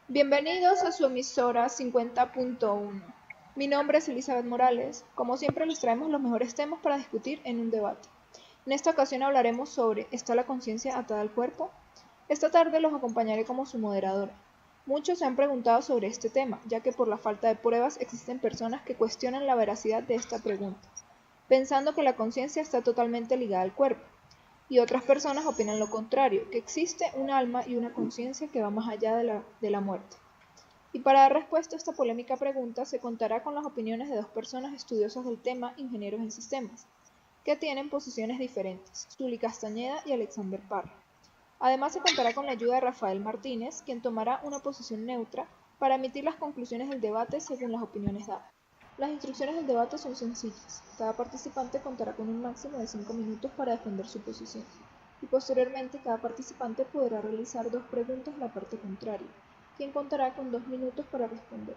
Bienvenidos a su emisora 50.1. Mi nombre es Elizabeth Morales. Como siempre les traemos los mejores temas para discutir en un debate. En esta ocasión hablaremos sobre ¿está la conciencia atada al cuerpo? Esta tarde los acompañaré como su moderadora. Muchos se han preguntado sobre este tema, ya que por la falta de pruebas existen personas que cuestionan la veracidad de esta pregunta, pensando que la conciencia está totalmente ligada al cuerpo. Y otras personas opinan lo contrario, que existe un alma y una conciencia que va más allá de la muerte. Y para dar respuesta a esta polémica pregunta se contará con las opiniones de dos personas estudiosas del tema, ingenieros en sistemas, que tienen posiciones diferentes, Zuli Castañeda y Alexander Parra. Además se contará con la ayuda de Rafael Martínez, quien tomará una posición neutra para emitir las conclusiones del debate según las opiniones dadas. Las instrucciones del debate son sencillas. Cada participante contará con un máximo de 5 minutos para defender su posición, y posteriormente cada participante podrá realizar 2 preguntas a la parte contraria, quien contará con 2 minutos para responder.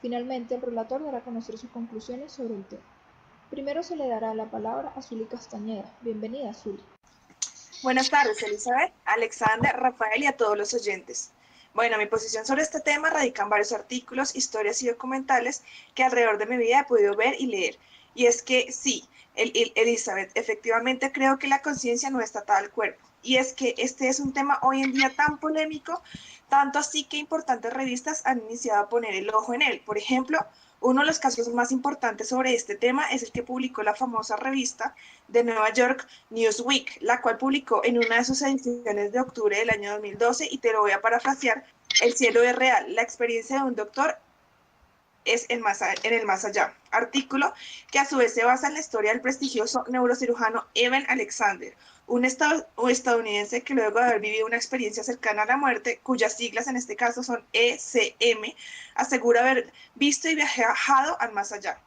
Finalmente, el relator dará a conocer sus conclusiones sobre el tema. Primero se le dará la palabra a Zuli Castañeda. Bienvenida, Zuli. Buenas tardes, Elizabeth, Alexander, Rafael y a todos los oyentes. Bueno, mi posición sobre este tema radica en varios artículos, historias y documentales que alrededor de mi vida he podido ver y leer. Y es que sí, Elizabeth, efectivamente creo que la conciencia no está atada al cuerpo. Y es que este es un tema hoy en día tan polémico, tanto así que importantes revistas han iniciado a poner el ojo en él. Por ejemplo, uno de los casos más importantes sobre este tema es el que publicó la famosa revista de Nueva York, Newsweek, la cual publicó en una de sus ediciones de octubre del año 2012, y te lo voy a parafrasear: el cielo es real, la experiencia de un doctor es en el más allá. Artículo que a su vez se basa en la historia del prestigioso neurocirujano Evan Alexander, un estadounidense que luego de haber vivido una experiencia cercana a la muerte, cuyas siglas en este caso son ECM, asegura haber visto y viajado al más allá.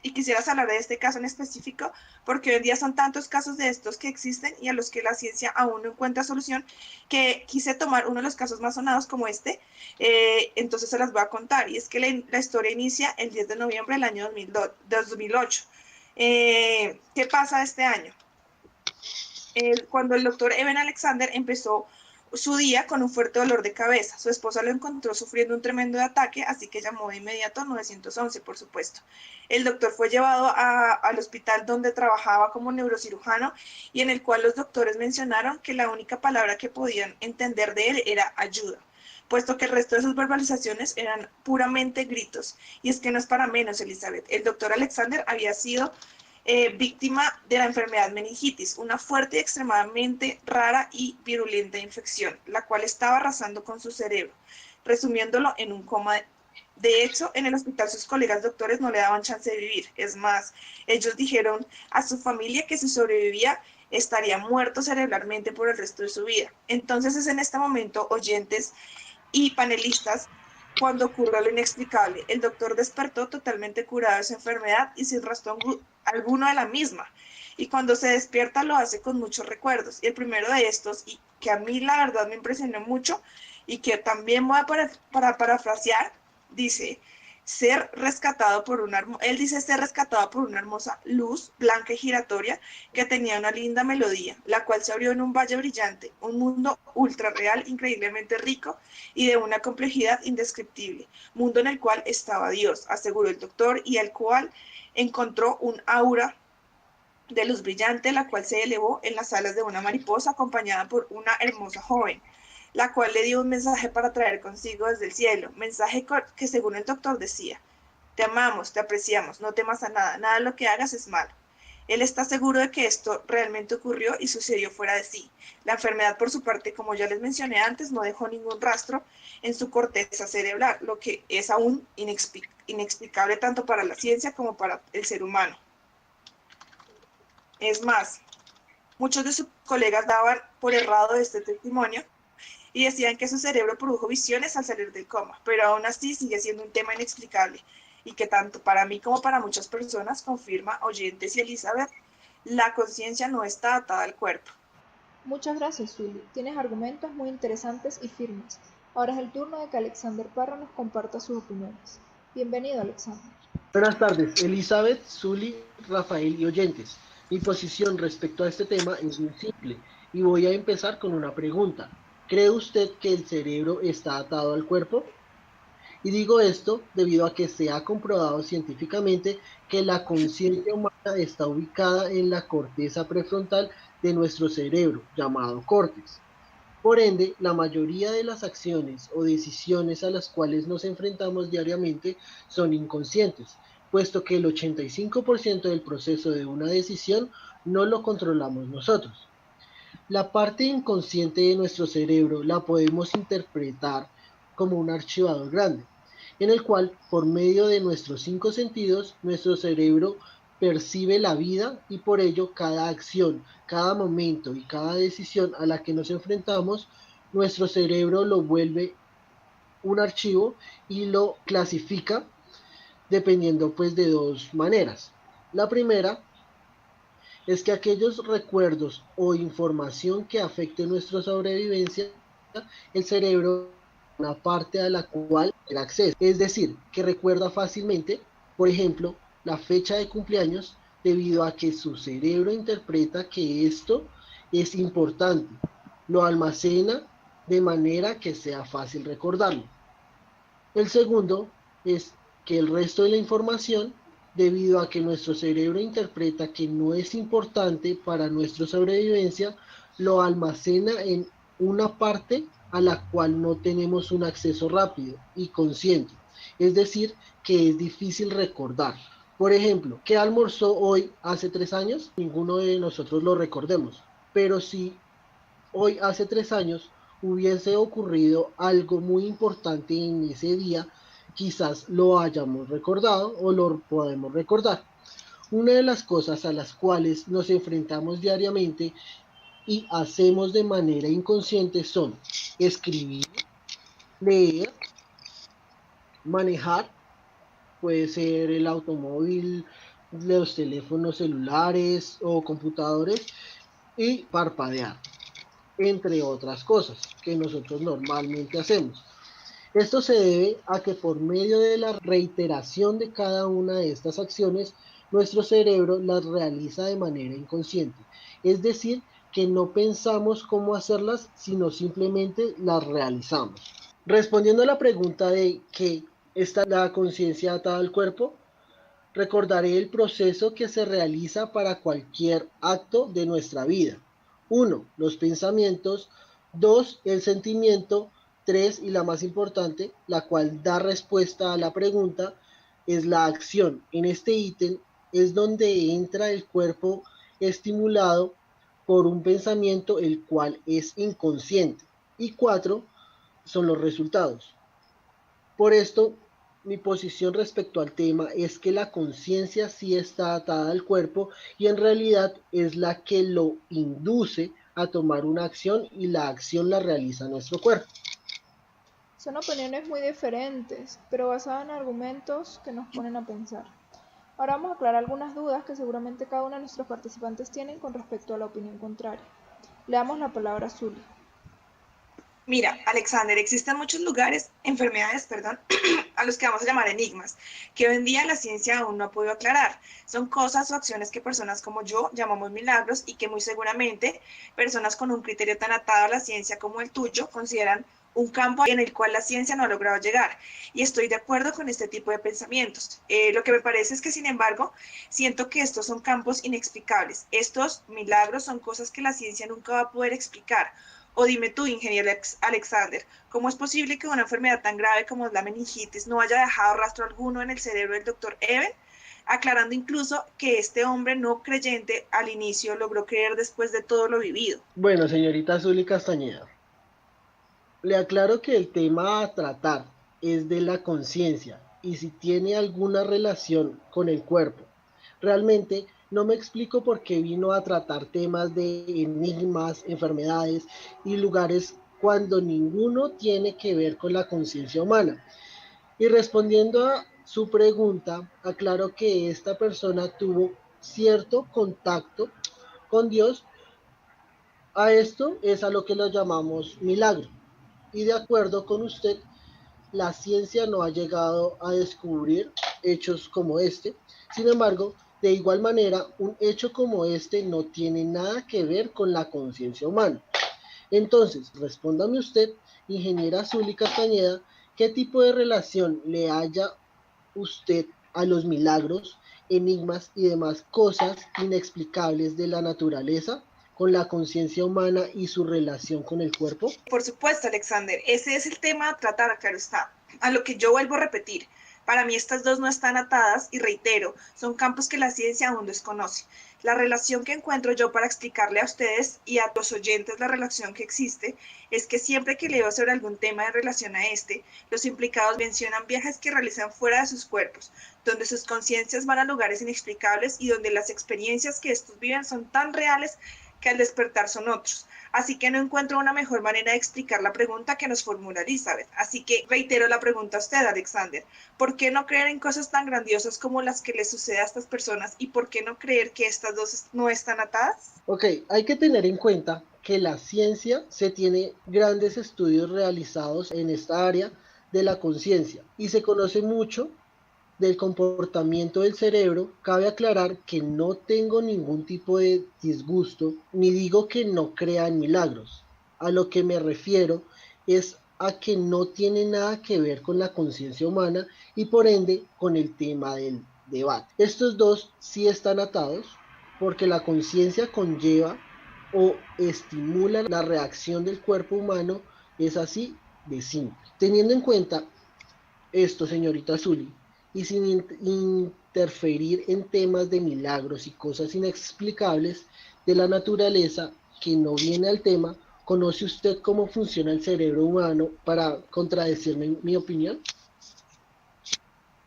Y quisieras hablar de este caso en específico porque hoy en día son tantos casos de estos que existen y a los que la ciencia aún no encuentra solución, que quise tomar uno de los casos más sonados como este. Entonces se las voy a contar, y es que la historia inicia el 10 de noviembre del año 2008. ¿Qué pasa este año? Cuando el doctor Evan Alexander empezó su día con un fuerte dolor de cabeza. Su esposa lo encontró sufriendo un tremendo ataque, así que llamó de inmediato a 911, por supuesto. El doctor fue llevado al hospital donde trabajaba como neurocirujano, y en el cual los doctores mencionaron que la única palabra que podían entender de él era ayuda, puesto que el resto de sus verbalizaciones eran puramente gritos. Y es que no es para menos, Elizabeth. El doctor Alexander había sido víctima de la enfermedad meningitis, una fuerte y extremadamente rara y virulenta infección, la cual estaba arrasando con su cerebro, resumiéndolo en un coma. De hecho, en el hospital sus colegas doctores no le daban chance de vivir. Es más, ellos dijeron a su familia que si sobrevivía estaría muerto cerebralmente por el resto de su vida. Entonces es en este momento, oyentes y panelistas, cuando ocurrió lo inexplicable. El doctor despertó totalmente curado de su enfermedad y sin rastro alguno de la misma. Y cuando se despierta lo hace con muchos recuerdos. Y el primero de estos, y que a mí la verdad me impresionó mucho y que también voy a parafrasear, dice: ser rescatado por él dice ser rescatado por una hermosa luz blanca y giratoria que tenía una linda melodía, la cual se abrió en un valle brillante, un mundo ultra real, increíblemente rico y de una complejidad indescriptible, mundo en el cual estaba Dios, aseguró el doctor, y al cual encontró un aura de luz brillante, la cual se elevó en las alas de una mariposa acompañada por una hermosa joven, la cual le dio un mensaje para traer consigo desde el cielo, mensaje que según el doctor decía: te amamos, te apreciamos, no temas a nada, nada de lo que hagas es malo. Él está seguro de que esto realmente ocurrió y sucedió fuera de sí. La enfermedad, por su parte, como ya les mencioné antes, no dejó ningún rastro en su corteza cerebral, lo que es aún inexplicable tanto para la ciencia como para el ser humano. Es más, muchos de sus colegas daban por errado este testimonio y decían que su cerebro produjo visiones al salir del coma, pero aún así sigue siendo un tema inexplicable, y que tanto para mí como para muchas personas confirma, oyentes y Elizabeth, la conciencia no está atada al cuerpo. Muchas gracias, Zuli. Tienes argumentos muy interesantes y firmes. Ahora es el turno de que Alexander Parra nos comparta sus opiniones. Bienvenido, Alexander. Buenas tardes, Elizabeth, Zuli, Rafael y oyentes. Mi posición respecto a este tema es muy simple y voy a empezar con una pregunta. ¿Cree usted que el cerebro está atado al cuerpo? Y digo esto debido a que se ha comprobado científicamente que la conciencia humana está ubicada en la corteza prefrontal de nuestro cerebro, llamado córtex. Por ende, la mayoría de las acciones o decisiones a las cuales nos enfrentamos diariamente son inconscientes, puesto que el 85% del proceso de una decisión no lo controlamos nosotros. La parte inconsciente de nuestro cerebro la podemos interpretar como un archivador grande, en el cual, por medio de nuestros cinco sentidos, nuestro cerebro percibe la vida y por ello cada acción, cada momento y cada decisión a la que nos enfrentamos, nuestro cerebro lo vuelve un archivo y lo clasifica dependiendo pues de dos maneras. La primera es que aquellos recuerdos o información que afecte nuestra sobrevivencia, el cerebro una parte a la cual tiene acceso. Es decir, que recuerda fácilmente, por ejemplo, la fecha de cumpleaños debido a que su cerebro interpreta que esto es importante. Lo almacena de manera que sea fácil recordarlo. El segundo es que el resto de la información, debido a que nuestro cerebro interpreta que no es importante para nuestra sobrevivencia, lo almacena en una parte a la cual no tenemos un acceso rápido y consciente. Es decir, que es difícil recordar. Por ejemplo, ¿qué almorzó hoy hace 3 años? Ninguno de nosotros lo recordemos. Pero si hoy hace 3 años hubiese ocurrido algo muy importante en ese día, quizás lo hayamos recordado o lo podemos recordar. Una de las cosas a las cuales nos enfrentamos diariamente y hacemos de manera inconsciente son escribir, leer, manejar, puede ser el automóvil, los teléfonos celulares o computadores, y parpadear, entre otras cosas que nosotros normalmente hacemos. Esto se debe a que por medio de la reiteración de cada una de estas acciones, nuestro cerebro las realiza de manera inconsciente. Es decir, que no pensamos cómo hacerlas, sino simplemente las realizamos. Respondiendo a la pregunta de ¿qué está la conciencia atada al cuerpo? Recordaré el proceso que se realiza para cualquier acto de nuestra vida. Uno, los pensamientos. Dos, el sentimiento. Tres, y la más importante, la cual da respuesta a la pregunta, es la acción. En este ítem es donde entra el cuerpo estimulado por un pensamiento el cual es inconsciente. Y cuatro, son los resultados. Por esto, mi posición respecto al tema es que la conciencia sí está atada al cuerpo y en realidad es la que lo induce a tomar una acción y la acción la realiza nuestro cuerpo. Son opiniones muy diferentes, pero basadas en argumentos que nos ponen a pensar. Ahora vamos a aclarar algunas dudas que seguramente cada uno de nuestros participantes tienen con respecto a la opinión contraria. Le damos la palabra a Zully. Mira, Alexander, existen muchos lugares, enfermedades, perdón, a los que vamos a llamar enigmas, que hoy en día la ciencia aún no ha podido aclarar. Son cosas o acciones que personas como yo llamamos milagros y que muy seguramente personas con un criterio tan atado a la ciencia como el tuyo consideran un campo en el cual la ciencia no ha logrado llegar. Y estoy de acuerdo con este tipo de pensamientos. Lo que me parece es que, sin embargo, siento que estos son campos inexplicables. Estos milagros son cosas que la ciencia nunca va a poder explicar. O dime tú, ingeniero Alexander, ¿cómo es posible que una enfermedad tan grave como es la meningitis no haya dejado rastro alguno en el cerebro del doctor Eben? Aclarando incluso que este hombre no creyente al inicio logró creer después de todo lo vivido. Bueno, señorita Zuli Castañeda, le aclaro que el tema a tratar es de la conciencia y si tiene alguna relación con el cuerpo. Realmente no me explico por qué vino a tratar temas de enigmas, enfermedades y lugares cuando ninguno tiene que ver con la conciencia humana. Y respondiendo a su pregunta, aclaro que esta persona tuvo cierto contacto con Dios. A esto es a lo que lo llamamos milagro. Y de acuerdo con usted, la ciencia no ha llegado a descubrir hechos como este. Sin embargo, de igual manera, un hecho como este no tiene nada que ver con la conciencia humana. Entonces, respóndame usted, ingeniera Zuli Castañeda, ¿qué tipo de relación le haya usted a los milagros, enigmas y demás cosas inexplicables de la naturaleza con la conciencia humana y su relación con el cuerpo? Por supuesto, Alexander, ese es el tema a tratar, claro está. A lo que yo vuelvo a repetir, para mí estas dos no están atadas y reitero, son campos que la ciencia aún desconoce. La relación que encuentro yo para explicarle a ustedes y a los oyentes la relación que existe es que siempre que leo sobre algún tema en relación a este, los implicados mencionan viajes que realizan fuera de sus cuerpos, donde sus conciencias van a lugares inexplicables y donde las experiencias que estos viven son tan reales que al despertar son otros. Así que no encuentro una mejor manera de explicar la pregunta que nos formula Elizabeth. Así que reitero la pregunta a usted, Alexander. ¿Por qué no creer en cosas tan grandiosas como las que les sucede a estas personas y por qué no creer que estas dos no están atadas? Ok, hay que tener en cuenta que la ciencia se tiene grandes estudios realizados en esta área de la conciencia y se conoce mucho del comportamiento del cerebro. Cabe aclarar que no tengo ningún tipo de disgusto, ni digo que no crea en milagros. A lo que me refiero es a que no tiene nada que ver con la conciencia humana y por ende con el tema del debate. Estos dos sí están atados porque la conciencia conlleva o estimula la reacción del cuerpo humano, es así de simple. Teniendo en cuenta esto, señorita Zuli, y sin interferir en temas de milagros y cosas inexplicables de la naturaleza que no viene al tema, ¿conoce usted cómo funciona el cerebro humano para contradecirme mi opinión?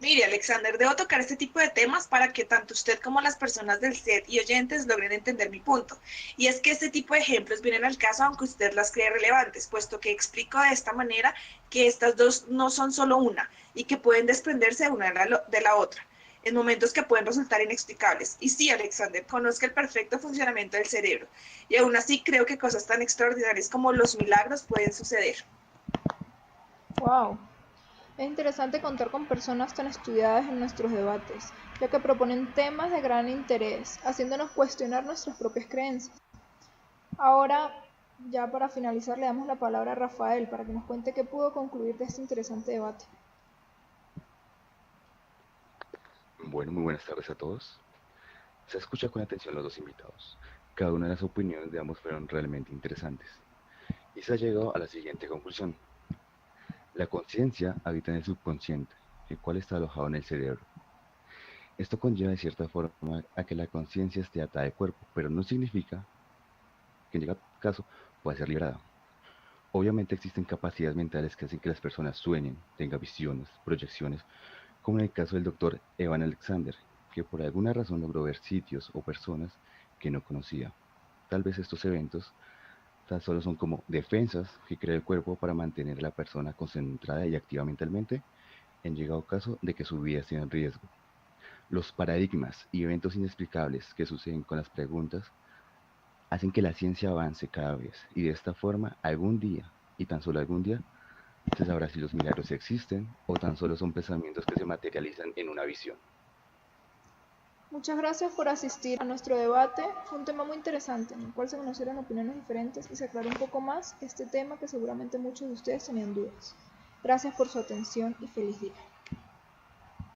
Mire, Alexander, debo tocar este tipo de temas para que tanto usted como las personas del set y oyentes logren entender mi punto. Y es que este tipo de ejemplos vienen al caso aunque usted las cree relevantes, puesto que explico de esta manera que estas dos no son solo una y que pueden desprenderse una de la otra en momentos que pueden resultar inexplicables. Y sí, Alexander, conozco el perfecto funcionamiento del cerebro y aún así creo que cosas tan extraordinarias como los milagros pueden suceder. ¡Wow! Es interesante contar con personas tan estudiadas en nuestros debates, ya que proponen temas de gran interés, haciéndonos cuestionar nuestras propias creencias. Ahora, ya para finalizar, le damos la palabra a Rafael para que nos cuente qué pudo concluir de este interesante debate. Bueno, muy buenas tardes a todos. Se escucha con atención los dos invitados. Cada una de las opiniones de ambos fueron realmente interesantes. Y se ha llegado a la siguiente conclusión. La conciencia habita en el subconsciente, el cual está alojado en el cerebro. Esto conlleva de cierta forma a que la conciencia esté atada al cuerpo, pero no significa que en llegado caso pueda ser liberada. Obviamente existen capacidades mentales que hacen que las personas sueñen, tengan visiones, proyecciones, como en el caso del doctor Evan Alexander, que por alguna razón logró ver sitios o personas que no conocía. Tal vez estos eventos tan solo son como defensas que crea el cuerpo para mantener a la persona concentrada y activa mentalmente en llegado caso de que su vida esté en riesgo. Los paradigmas y eventos inexplicables que suceden con las preguntas hacen que la ciencia avance cada vez y de esta forma algún día, y tan solo algún día, se sabrá si los milagros existen o tan solo son pensamientos que se materializan en una visión. Muchas gracias por asistir a nuestro debate. Fue un tema muy interesante, en el cual se conocieron opiniones diferentes y se aclaró un poco más este tema que seguramente muchos de ustedes tenían dudas. Gracias por su atención y feliz día.